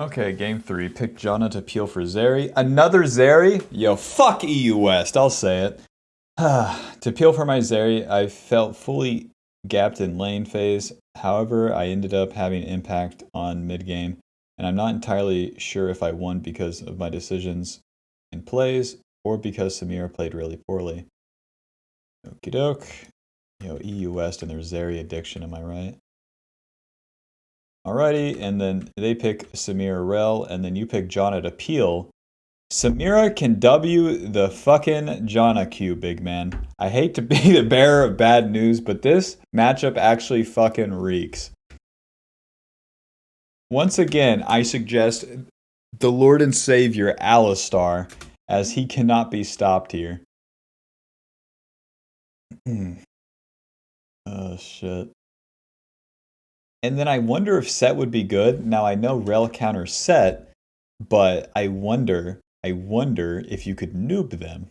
Okay, game three. Pick Janna to peel for Zeri. Another Zeri? Yo, fuck EU West. I'll say it. To peel for my Zeri, I felt fully gapped in lane phase. However, I ended up having impact on mid game, and I'm not entirely sure if I won because of my decisions in plays or because Samira played really poorly. Okie doke. Yo, EU West and their Zeri addiction, am I right? Alrighty, and then they pick Samira Rel, and then you pick Janna to peel. Samira can W the fucking Janna Q, big man. I hate to be the bearer of bad news, but this matchup actually fucking reeks. Once again, I suggest the Lord and Savior Alistar, as he cannot be stopped here. Oh, shit. And then I wonder if set would be good. Now I know rel counter set, but I wonder if you could noob them.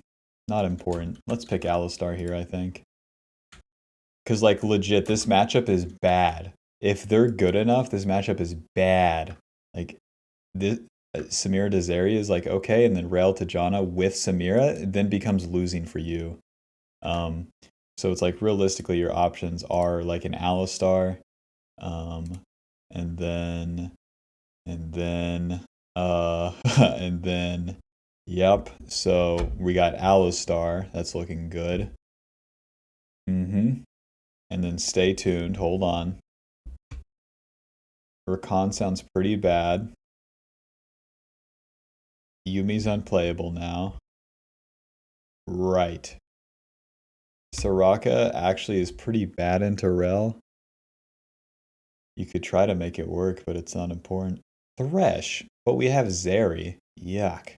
Not important. Let's pick Alistar here, I think. Because, like, legit, this matchup is bad. If they're good enough, this matchup is bad. Like, this, Samira to Zeri is, like, okay, and then rel to Janna with Samira, it then becomes losing for you. So it's like, realistically, your options are, like, an Alistar, and then, and then, yep. So we got Alistar. That's looking good. And then stay tuned. Hold on. Rakan sounds pretty bad. Yumi's unplayable now. Right. Soraka actually is pretty bad into rel. You could try to make it work, but it's not important. Thresh, but we have Zeri. Yuck.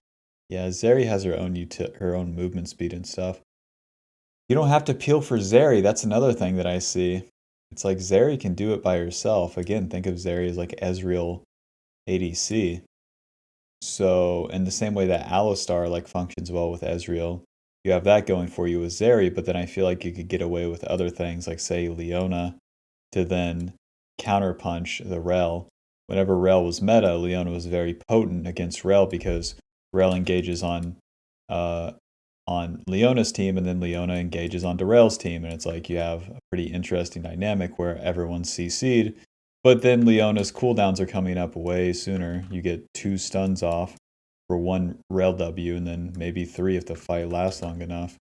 Yeah, Zeri has her own movement speed and stuff. You don't have to peel for Zeri. That's another thing that I see. It's like Zeri can do it by herself. Again, think of Zeri as like Ezreal ADC. So, in the same way that Alistar like functions well with Ezreal, you have that going for you with Zeri, but then I feel like you could get away with other things like, say, Leona, to then counterpunch the rel. Whenever rel was meta, Leona was very potent against rel because rel engages on Leona's team, and then Leona engages on Darrell's team, and it's like you have a pretty interesting dynamic where everyone's CC'd, but then Leona's cooldowns are coming up way sooner. You get 2 stuns off for 1 rel W, and then maybe 3 if the fight lasts long enough.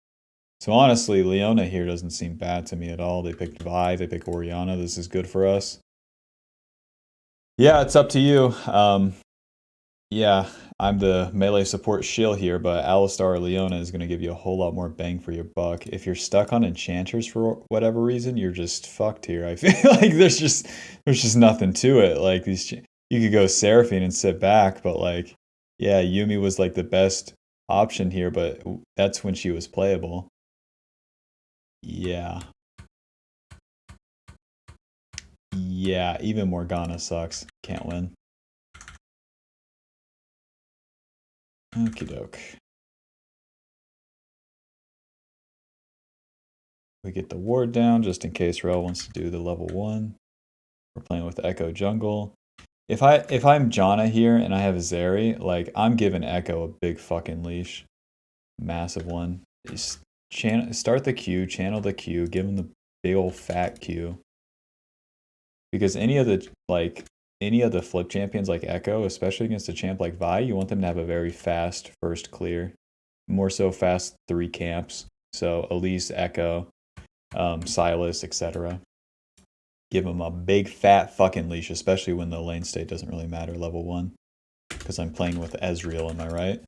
So honestly, Leona here doesn't seem bad to me at all. They picked Vi, they picked Orianna. This is good for us. Yeah, it's up to you. Yeah, I'm the melee support shill here, but Alistar or Leona is going to give you a whole lot more bang for your buck. If you're stuck on enchanters for whatever reason, you're just fucked here. I feel like there's just nothing to it. Like you could go Seraphine and sit back, but like, yeah, Yuumi was like the best option here, but that's when she was playable. Yeah. Yeah, even Morgana sucks. Can't win. Okie doke. We get the ward down just in case Rel wants to do the level 1. We're playing with Echo Jungle. If I'm Janna here and I have Zeri, like I'm giving Echo a big fucking leash. Massive one. Start the Q, channel the Q, give him the big old fat Q. Because any of the flip champions like Echo, especially against a champ like Vi, you want them to have a very fast first clear. More so fast 3 camps. So Elise, Echo, Silas, etc. Give them a big fat fucking leash, especially when the lane state doesn't really matter level 1. Because I'm playing with Ezreal, am I right?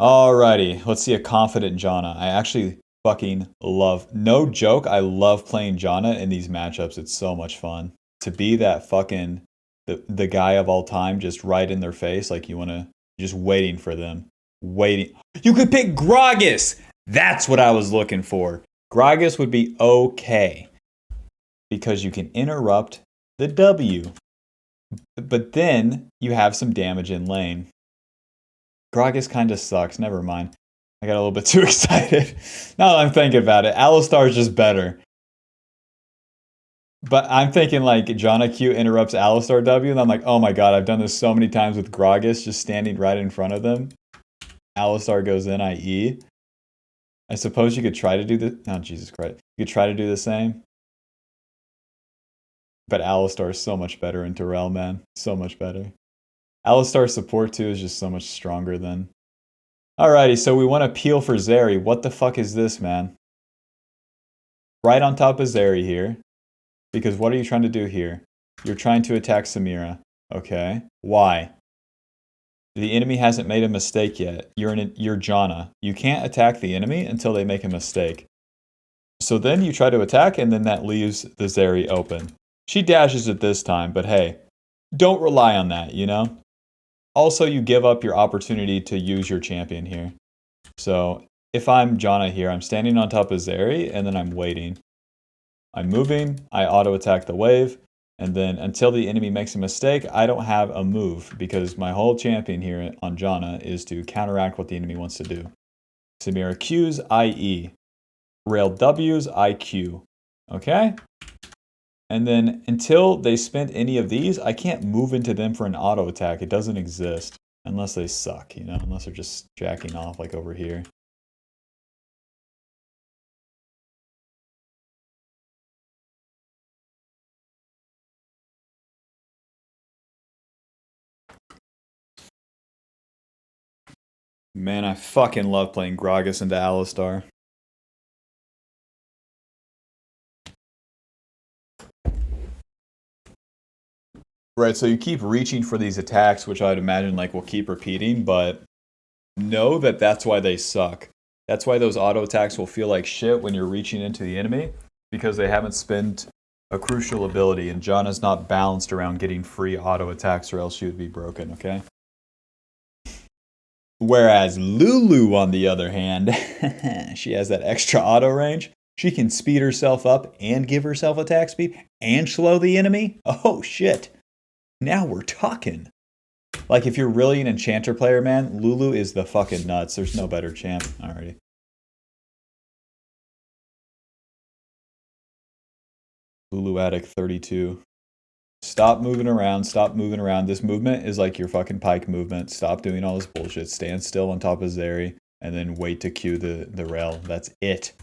Alrighty, let's see a confident Janna. I actually fucking love, no joke, I love playing Janna in these matchups. It's so much fun. To be that fucking, the guy of all time just right in their face, like you wanna, just waiting for them. Waiting. You could pick Gragas! That's what I was looking for. Gragas would be okay. Because you can interrupt the W. But then you have some damage in lane. Gragas kind of sucks. Never mind. I got a little bit too excited. Now that I'm thinking about it, Alistar is just better. But I'm thinking like Janna Q interrupts Alistar W, and I'm like, oh my god, I've done this so many times with Gragas just standing right in front of them. Alistar goes in, IE. I suppose you could try to do the. Oh, Jesus Christ. You could try to do the same. But Alistar is so much better in Terrell, man. So much better. Alistar's support too is just so much stronger than. Alrighty, so we want to peel for Zeri. What the fuck is this, man? Right on top of Zeri here. Because what are you trying to do here? You're trying to attack Samira. Okay. Why? The enemy hasn't made a mistake yet. You're Janna. You can't attack the enemy until they make a mistake. So then you try to attack, and then that leaves the Zeri open. She dashes it this time, but hey, don't rely on that, you know? Also, you give up your opportunity to use your champion here. So if I'm Janna here, I'm standing on top of Zeri, and then I'm waiting. I'm moving, I auto-attack the wave, and then until the enemy makes a mistake, I don't have a move, because my whole champion here on Janna is to counteract what the enemy wants to do. Samira Q's IE. Rail W's IQ. Okay? And then until they spent any of these, I can't move into them for an auto attack. It doesn't exist. Unless they suck, you know? Unless they're just jacking off like over here. Man, I fucking love playing Gragas into Alistar. Right, so you keep reaching for these attacks, which I'd imagine like will keep repeating, but know that that's why they suck. That's why those auto attacks will feel like shit when you're reaching into the enemy, because they haven't spent a crucial ability, and Janna's not balanced around getting free auto attacks, or else she would be broken, okay? Whereas Lulu, on the other hand, she has that extra auto range. She can speed herself up and give herself attack speed and slow the enemy. Oh shit. Now we're talking. Like, if you're really an enchanter player, man, Lulu is the fucking nuts. There's no better champ. Alrighty. Lulu Attic 32. Stop moving around. Stop moving around. This movement is like your fucking pike movement. Stop doing all this bullshit. Stand still on top of Zeri and then wait to cue the rail. That's it.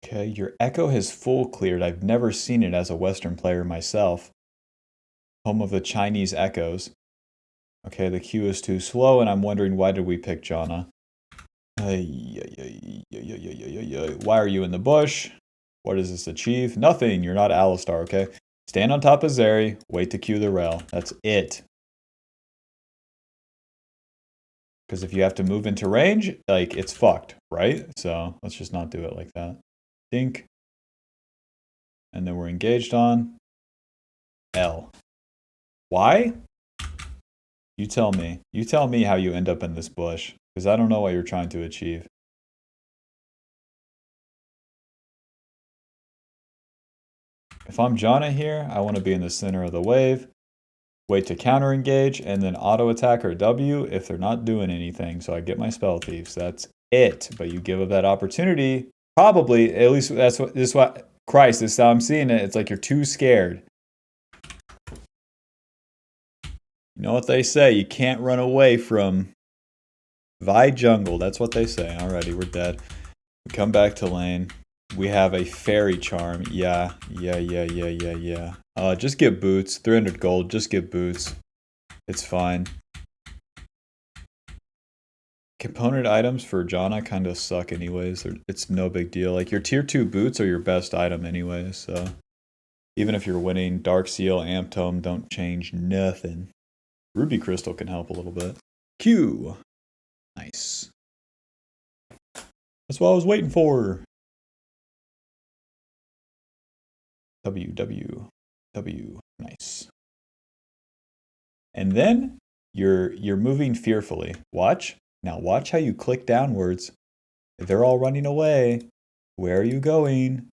Okay, your echo has full cleared. I've never seen it as a Western player myself. Home of the Chinese echoes. Okay, the queue is too slow, and I'm wondering why did we pick Janna? Why are you in the bush? What does this achieve? Nothing. You're not Alistar, okay? Stand on top of Zeri. Wait to cue the rail. That's it. Because if you have to move into range, like, it's fucked, right? So let's just not do it like that. Dink. And then we're engaged on L. Why? You tell me. You tell me how you end up in this bush. Because I don't know what you're trying to achieve. If I'm Janna here, I want to be in the center of the wave. Wait to counter engage, and then auto attack or W if they're not doing anything. So I get my spell thieves. That's it. But you give up that opportunity. Probably, at least this is what Christ, this is how I'm seeing it. It's like you're too scared. You know what they say, you can't run away from Vi Jungle. That's what they say. Alrighty, we're dead. We come back to lane. We have a fairy charm. Yeah. Just get boots. 300 gold. Just get boots. It's fine. Component items for Janna kind of suck anyways. It's no big deal. Like, your tier 2 boots are your best item anyways, so even if you're winning, Dark Seal, Amp Tome don't change nothing. Ruby Crystal can help a little bit. Q. Nice. That's what I was waiting for. W. Nice. And then you're moving fearfully. Watch. Now watch how you click downwards. They're all running away. Where are you going?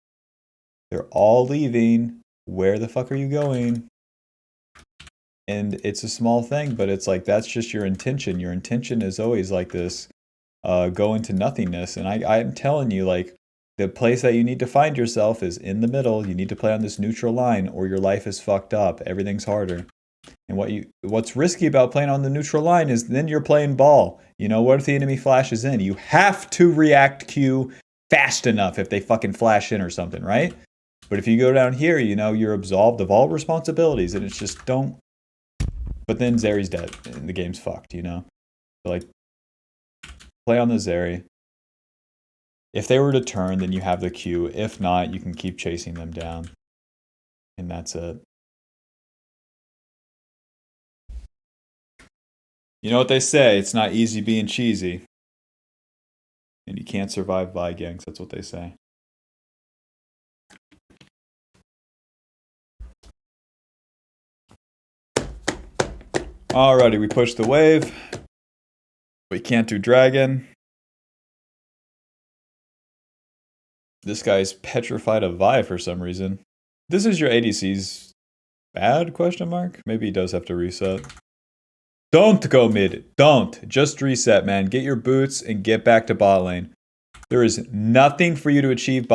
They're all leaving. Where the fuck are you going? And it's a small thing, but it's like, that's just your intention. Your intention is always like this, go into nothingness. And I'm telling you, like, the place that you need to find yourself is in the middle. You need to play on this neutral line or your life is fucked up. Everything's harder. And what's risky about playing on the neutral line is then you're playing ball. You know, what if the enemy flashes in? You have to react Q fast enough if they fucking flash in or something, right? But if you go down here, you know, you're absolved of all responsibilities and it's just don't. But then Zeri's dead and the game's fucked, you know? So like, play on the Zeri. If they were to turn, then you have the Q. If not, you can keep chasing them down. And that's it. You know what they say, it's not easy being cheesy. And you can't survive Vi gangs, that's what they say. Alrighty, we pushed the wave. We can't do dragon. This guy's petrified of Vi for some reason. This is your ADC's bad, question mark? Maybe he does have to reset. Don't go mid. Don't. Just reset, man. Get your boots and get back to bot lane. There is nothing for you to achieve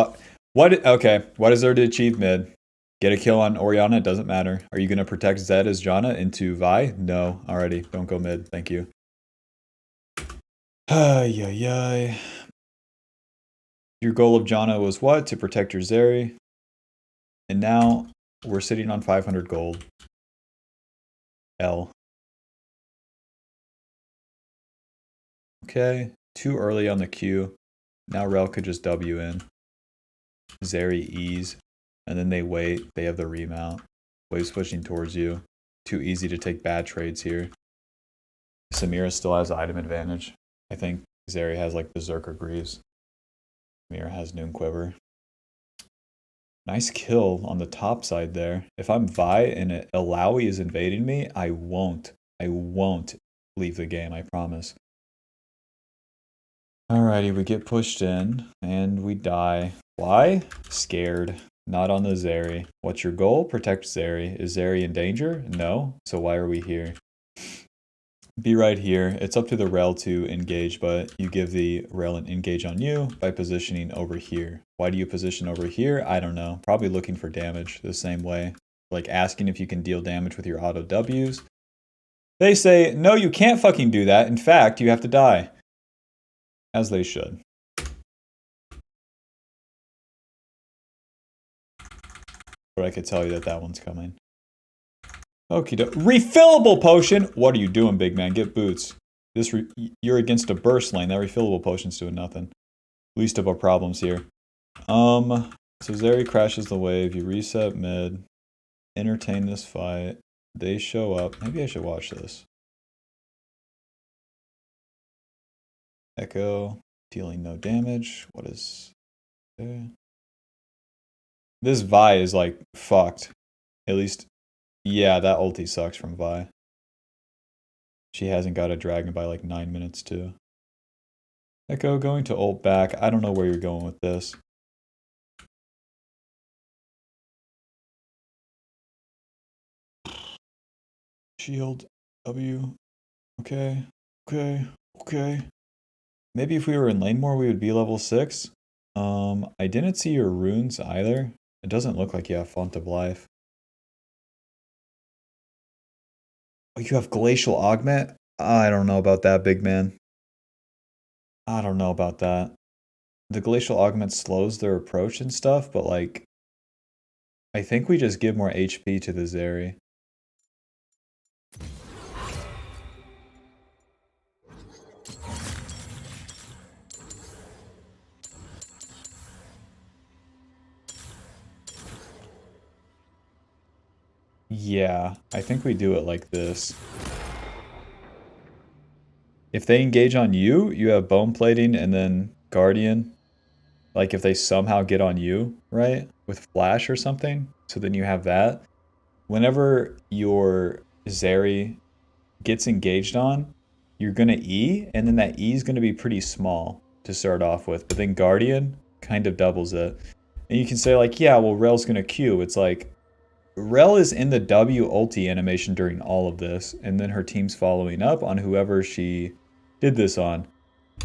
okay, what is there to achieve mid? Get a kill on Orianna, it doesn't matter. Are you going to protect Zed as Janna into Vi? No, already. Don't go mid, thank you. Ay, ay, ay. Your goal of Janna was what? To protect your Zeri. And now we're sitting on 500 gold. L. Okay, too early on the Q. Now Rel could just W in. Zeri E's. And then they wait. They have the remount. Wave's pushing towards you. Too easy to take bad trades here. Samira still has item advantage. I think Zeri has like Berserker Greaves. Samira has Noon Quiver. Nice kill on the top side there. If I'm Vi and Alawi is invading me, I won't leave the game, I promise. Alrighty, we get pushed in and we die. Why? Scared. Not on the Zeri. What's your goal? Protect Zeri. Is Zeri in danger? No. So why are we here? Be right here. It's up to the Rel to engage, but you give the Rel an engage on you by positioning over here. Why do you position over here? I don't know. Probably looking for damage the same way. Like asking if you can deal damage with your auto Ws. They say, no, you can't fucking do that. In fact, you have to die. As they should. But I could tell you that that one's coming. Okie doke. Refillable potion! What are you doing, big man? Get boots. You're against a burst lane. That refillable potion's doing nothing. Least of our problems here. So Zeri crashes the wave. You reset mid. Entertain this fight. They show up. Maybe I should watch this. Echo. Dealing no damage. What is... there? This Vi is like fucked. At least... yeah, that ulti sucks from Vi. She hasn't got a dragon by like 9 minutes too. Echo going to ult back. I don't know where you're going with this. Shield. W. Okay. Okay. Maybe if we were in lane more, we would be level 6. I didn't see your runes either. It doesn't look like you have Font of Life. Oh, you have Glacial Augment? I don't know about that, big man. I don't know about that. The Glacial Augment slows their approach and stuff, but like... I think we just give more HP to the Zeri. Yeah, I think we do it like this. If they engage on you, you have Bone Plating and then Guardian. Like if they somehow get on you, right? With Flash or something. So then you have that. Whenever your Zeri gets engaged on, you're going to E. And then that E is going to be pretty small to start off with. But then Guardian kind of doubles it. And you can say like, yeah, well, Rel's going to Q. It's like... Rel is in the W ulti animation during all of this, and then her team's following up on whoever she did this on.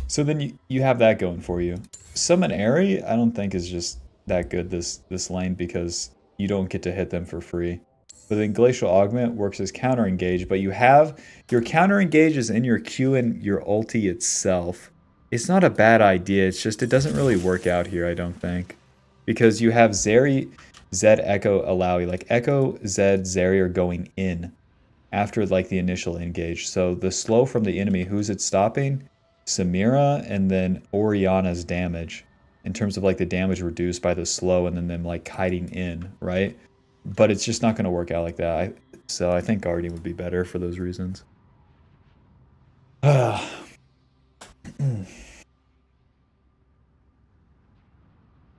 So then you have that going for you. Summon Airy, I don't think is just that good this lane because you don't get to hit them for free. But then Glacial Augment works as counter engage, but you have your counter engage is in your Q and your ulti itself. It's not a bad idea, it's just it doesn't really work out here, I don't think. Because you have Zeri, Zed, Echo, Alawi. Like Echo, Zed, Zeri are going in after like the initial engage. So the slow from the enemy, who's it stopping? Samira and then Oriana's damage in terms of like the damage reduced by the slow and then them like kiting in, right? But it's just not going to work out like that. So I think Guardian would be better for those reasons.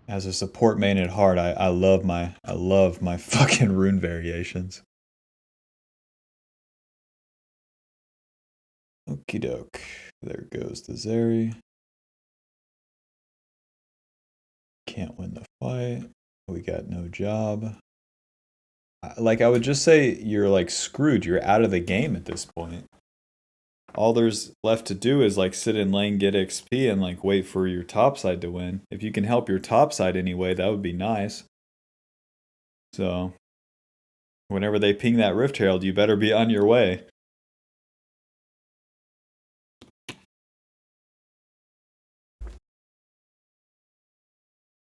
As a support main at heart, I love my fucking rune variations. Okie doke. There goes the Zeri. Can't win the fight. We got no job. Like, I would just say you're, like, screwed. You're out of the game at this point. All there's left to do is, like, sit in lane, get XP, and, like, wait for your top side to win. If you can help your top side anyway, that would be nice. So, whenever they ping that Rift Herald, you better be on your way.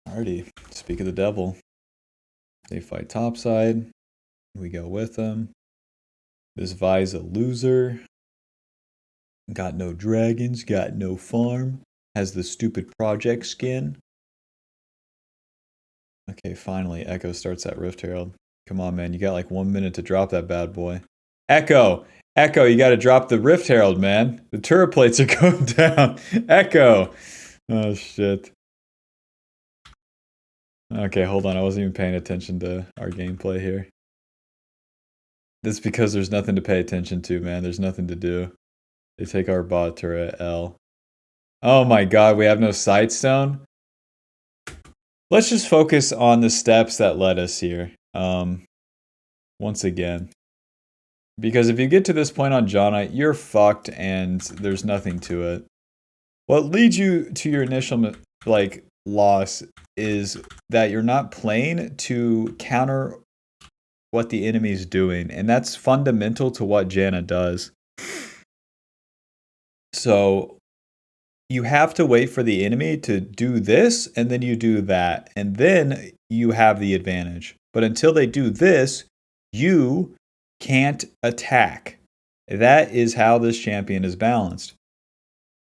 Alrighty, speak of the devil. They fight topside. We go with them. This Vi's a loser. Got no dragons, got no farm. Has the stupid project skin. Okay, finally, Echo starts that Rift Herald. Come on, man, you got like 1 minute to drop that bad boy. Echo! Echo, you gotta drop the Rift Herald, man. The turret plates are going down. Echo! Oh, shit. Okay, hold on. I wasn't even paying attention to our gameplay here. That's because there's nothing to pay attention to, man. There's nothing to do. They take our bot turret, L. Oh my god, we have no Sightstone? Let's just focus on the steps that led us here. Once again. Because if you get to this point on Janna, you're fucked and there's nothing to it. What leads you to your initial, like, loss is that you're not playing to counter what the enemy's doing, and that's fundamental to what Janna does. So you have to wait for the enemy to do this, and then you do that, and then you have the advantage. But until they do this, you can't attack. That is how this champion is balanced.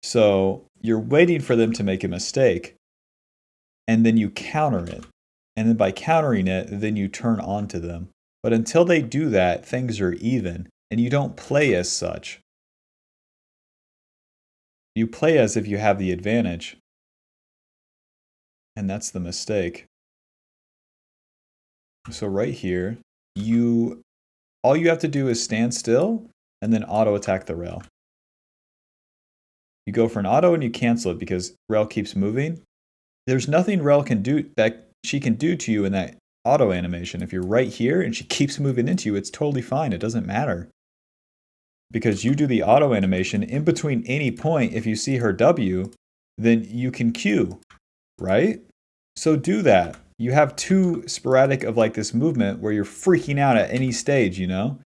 So you're waiting for them to make a mistake, and then you counter it. And then by countering it, then you turn on to them. But until they do that, things are even, and you don't play as such. You play as if you have the advantage. And that's the mistake. So right here, all you have to do is stand still and then auto attack the rail. You go for an auto and you cancel it because rail keeps moving. There's nothing rail can do that she can do to you in that auto animation. If you're right here and she keeps moving into you, it's totally fine. It doesn't matter. Because you do the auto animation in between any point. If you see her W, then you can Q, right? So do that. You have too sporadic of like this movement where you're freaking out at any stage, you know?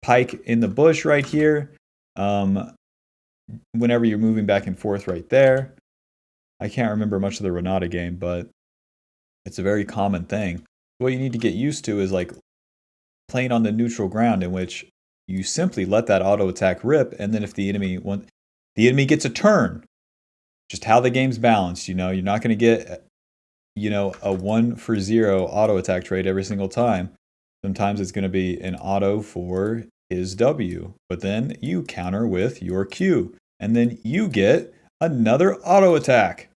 Pike in the bush right here. Whenever you're moving back and forth right there. I can't remember much of the Renata game, but it's a very common thing. What you need to get used to is like playing on the neutral ground in which you simply let that auto attack rip, and then if the enemy gets a turn. Just how the game's balanced, you know, you're not going to get, you know, a 1-for-0 auto attack trade every single time. Sometimes it's going to be an auto for his W, but then you counter with your Q, and then you get another auto attack,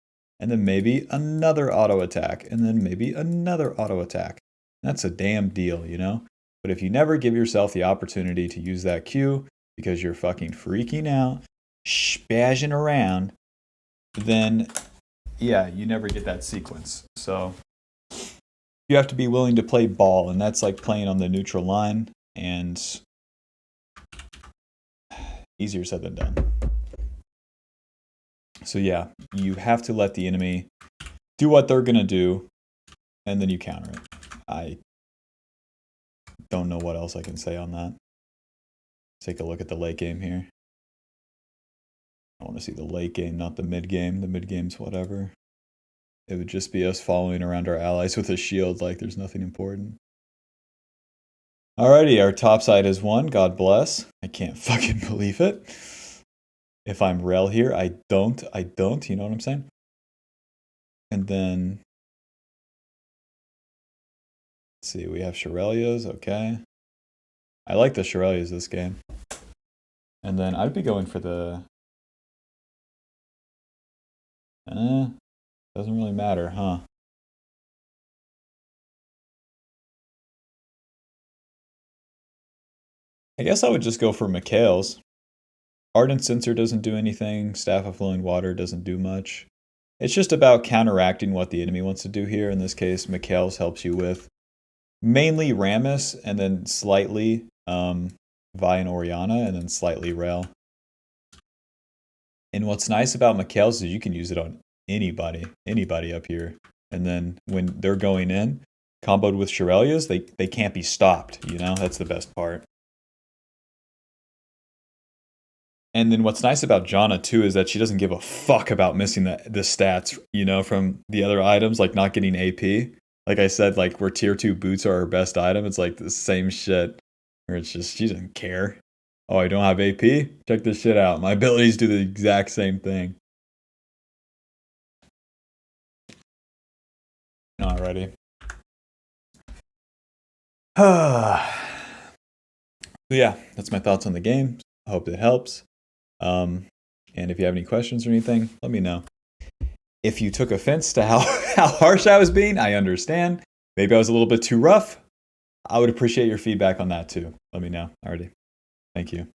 and then maybe another auto attack, and then maybe another auto attack. That's a damn deal, you know? But if you never give yourself the opportunity to use that Q because you're fucking freaking out, spazzing around, then yeah, you never get that sequence. So you have to be willing to play ball, and that's like playing on the neutral line, and easier said than done. So yeah, you have to let the enemy do what they're going to do, and then you counter it. I don't know what else I can say on that. Take a look at the late game here. I want to see the late game, not the mid game. The mid game's whatever. It would just be us following around our allies with a shield like there's nothing important. Alrighty, our top side has won. God bless. I can't fucking believe it. If I'm rel here, I don't, you know what I'm saying? And then, let's see, we have Shirelias, okay. I like the Shirelias this game. And then I'd be going for the, doesn't really matter, huh? I guess I would just go for Mikhail's. Ardent Censer doesn't do anything. Staff of Flowing Water doesn't do much. It's just about counteracting what the enemy wants to do here. In this case, Mikhail's helps you with mainly Rammus, and then slightly Vi and Oriana, and then slightly Rel. And what's nice about Mikhail's is you can use it on anybody up here. And then when they're going in, comboed with Shirelias, they can't be stopped, you know? That's the best part. And then what's nice about Janna too is that she doesn't give a fuck about missing the stats, you know, from the other items, like not getting AP. Like I said, like where tier 2 boots are her best item, it's like the same shit. Or it's just, she doesn't care. Oh, I don't have AP? Check this shit out. My abilities do the exact same thing. Alrighty. So yeah, that's my thoughts on the game. I hope it helps. And if you have any questions or anything, let me know. If you took offense to how harsh I was being, I understand. Maybe I was a little bit too rough. I would appreciate your feedback on that too. Let me know. Alrighty. Thank you.